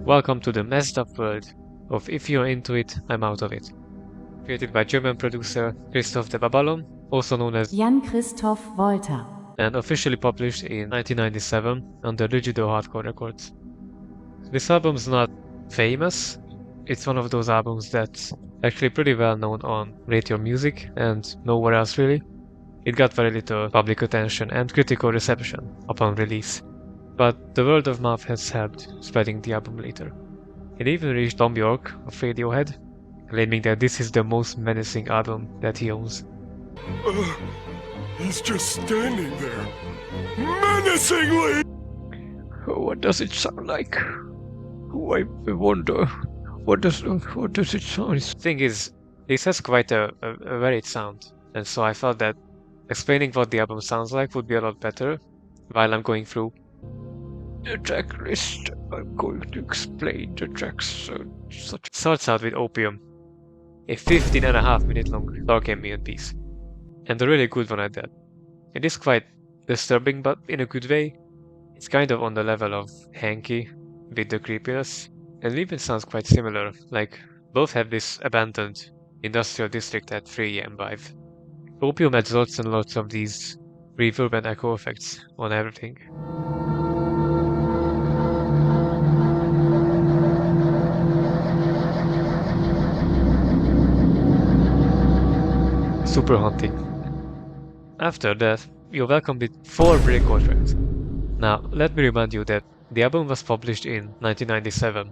Welcome to the messed up world of If You're Into It, I'm Out of It. Created by German producer Christoph de Babalon, also known as Jan Christoph Walter, and officially published in 1997 under Rigido Hardcore Records. This album's not famous, it's one of those albums that's actually pretty well known on radio music and nowhere else really. It got very little public attention and critical reception upon release, but the word of mouth has helped spreading the album later. It even reached Tom York of Radiohead, claiming that this is the most menacing album that he owns. He's just standing there, menacingly! What does it sound like? I wonder. What does it sound? Thing is, this has quite a varied sound, and so I felt that explaining what the album sounds like would be a lot better while I'm going through the track list. I'm going to explain the tracks. Starts out with Opium, a 15.5-minute long dark ambient piece, and a really good one at that. It is quite disturbing, but in a good way. It's kind of on the level of Hanky with the creepiness, and it even sounds quite similar, like both have this abandoned industrial district at 3 AM vibe. Opium adds lots and lots of these reverb and echo effects on everything. Super haunting. After that, you're welcomed with 4 breakcore tracks. Now, let me remind you that the album was published in 1997,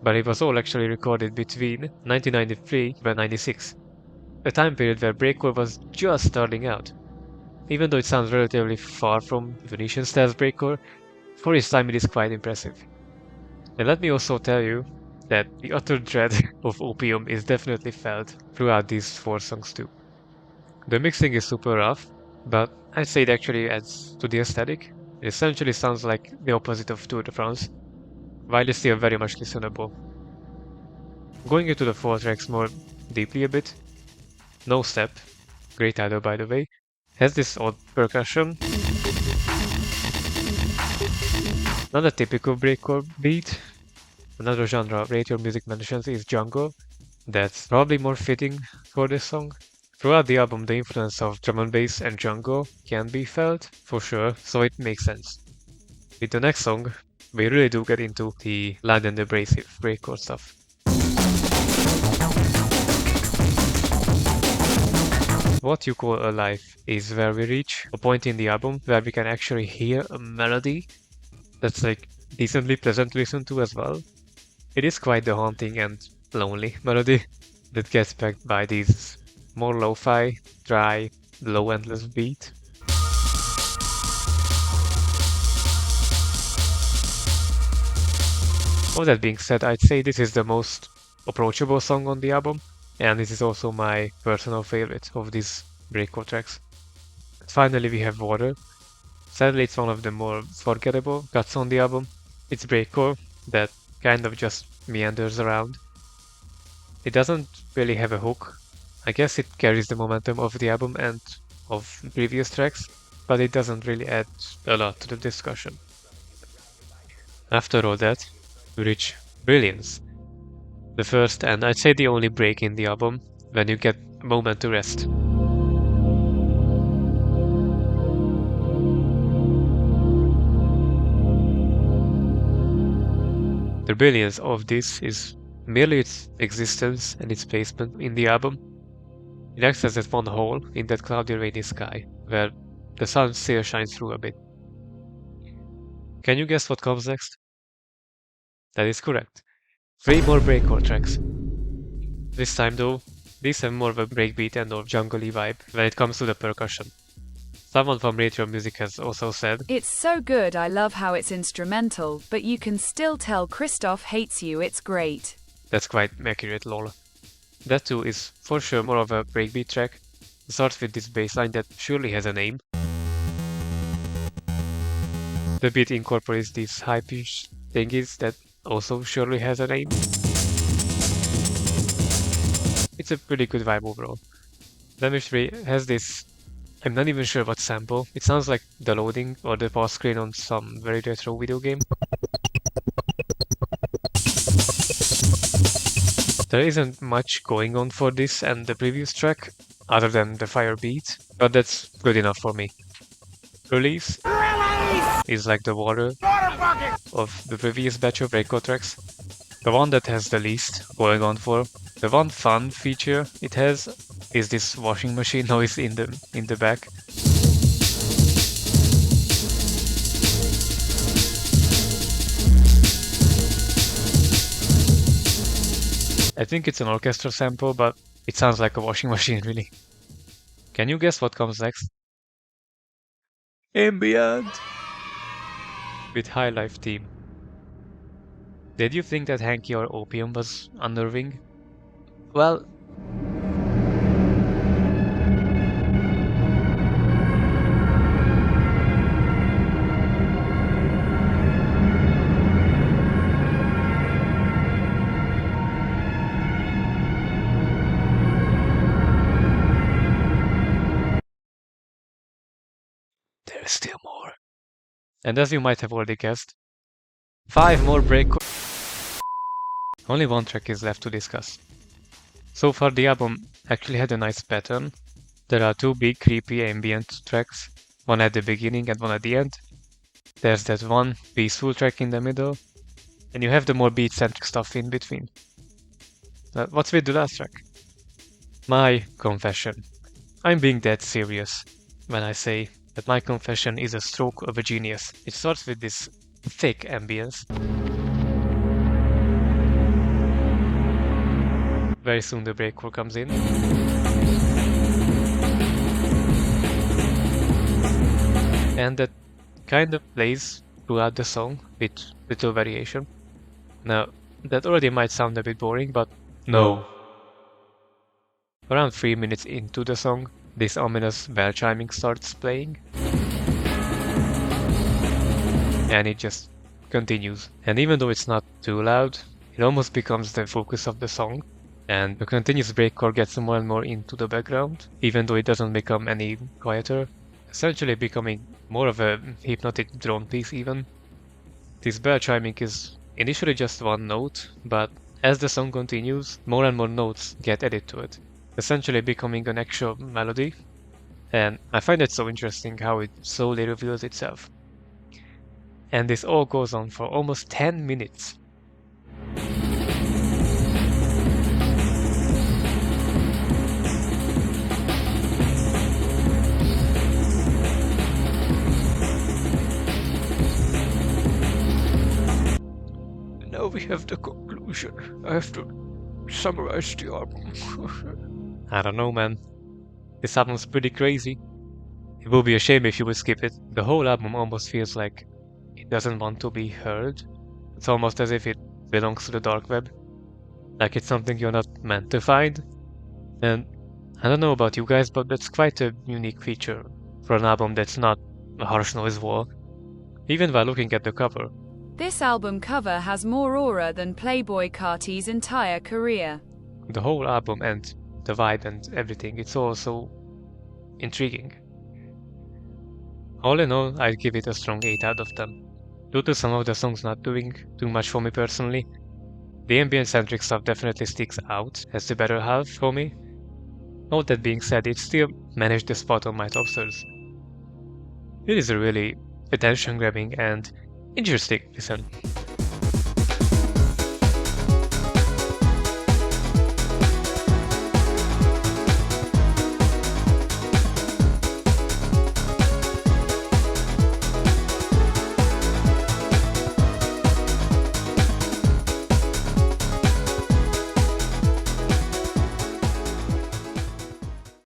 but it was all actually recorded between 1993 and 96, a time period where breakcore was just starting out. Even though it sounds relatively far from Venetian styles breakcore, for its time it is quite impressive. And let me also tell you that the utter dread of Opium is definitely felt throughout these 4 songs too. The mixing is super rough, but I'd say it actually adds to the aesthetic. It essentially sounds like the opposite of Tour de France, while it's still very much listenable. Going into the 4 tracks more deeply a bit, No Step, great title by the way, has this odd percussion, not a typical breakcore beat. Another genre radio music mentions is jungle, that's probably more fitting for this song. Throughout the album, the influence of drum and bass and jungle can be felt, for sure, so it makes sense. With the next song, we really do get into the loud and abrasive breakcore stuff. What You Call Alive is where we reach a point in the album where we can actually hear a melody that's like decently pleasant to listen to as well. It is quite the haunting and lonely melody that gets backed by these more lo-fi, dry, low endless beat. All that being said, I'd say this is the most approachable song on the album, and this is also my personal favorite of these breakcore tracks. Finally we have Water. Sadly it's one of the more forgettable cuts on the album. It's breakcore that kind of just meanders around. It doesn't really have a hook. I guess it carries the momentum of the album and of previous tracks, but it doesn't really add a lot to the discussion. After all that, we reach Brilliance, the first and I'd say the only break in the album when you get a moment to rest. The brilliance of this is merely its existence and its placement in the album. It acts as that one hole in that cloudy rainy sky, where the sun still shines through a bit. Can you guess what comes next? That is correct. 3 more breakcore tracks. This time though, these have more of a breakbeat and or jungly vibe when it comes to the percussion. Someone from radio music has also said, "It's so good, I love how it's instrumental, but you can still tell Christoph hates you, it's great." That's quite accurate, lol. That too is for sure more of a breakbeat track. It starts with this bass line that surely has a name. The beat incorporates these high-pitched thingies that also surely has a name. It's a pretty good vibe overall. Damage 3 has this, I'm not even sure what sample. It sounds like the loading or the pause screen on some very retro video game. There isn't much going on for this and the previous track, other than the fire beat, but that's good enough for me. Release is like the water of the previous batch of breakcore tracks. The one that has the least going on for. The one fun feature it has is this washing machine noise in the back. I think it's an orchestra sample, but it sounds like a washing machine really. Can you guess what comes next? Ambient! With High Life theme. Did you think that Hanky or Opium was unnerving? Well, there's still more. And as you might have already guessed, 5 more breakcore. Only one track is left to discuss. So far the album actually had a nice pattern. There are 2 big creepy ambient tracks, one at the beginning and one at the end. There's that one peaceful track in the middle, and you have the more beat-centric stuff in between. What's with the last track? My confession. I'm being dead serious when I say that my confession is a stroke of a genius. It starts with this thick ambience. Very soon the breakcore comes in. And that kind of plays throughout the song with little variation. Now, that already might sound a bit boring, but no. Around 3 minutes into the song, this ominous bell chiming starts playing. And it just continues. And even though it's not too loud, it almost becomes the focus of the song. And the continuous breakcore gets more and more into the background, even though it doesn't become any quieter, essentially becoming more of a hypnotic drone piece even. This bell chiming is initially just one note, but as the song continues, more and more notes get added to it, essentially becoming an actual melody. And I find it so interesting how it slowly reveals itself. And this all goes on for almost 10 minutes. Now we have the conclusion. I have to summarize the album. I don't know, man. This album's pretty crazy. It would be a shame if you would skip it. The whole album almost feels like it doesn't want to be heard. It's almost as if it belongs to the dark web. Like it's something you're not meant to find. And I don't know about you guys, but that's quite a unique feature for an album that's not a harsh noise wall. Even while looking at the cover. This album cover has more aura than Playboi Carti's entire career. The whole album and the vibe and everything, it's all so intriguing. All in all, I'd give it a strong 8 out of 10. Due to some of the songs not doing too much for me personally, the ambient-centric stuff definitely sticks out as the better half for me. All that being said, it still managed the spot on my top stars. It is a really attention-grabbing and interesting listen.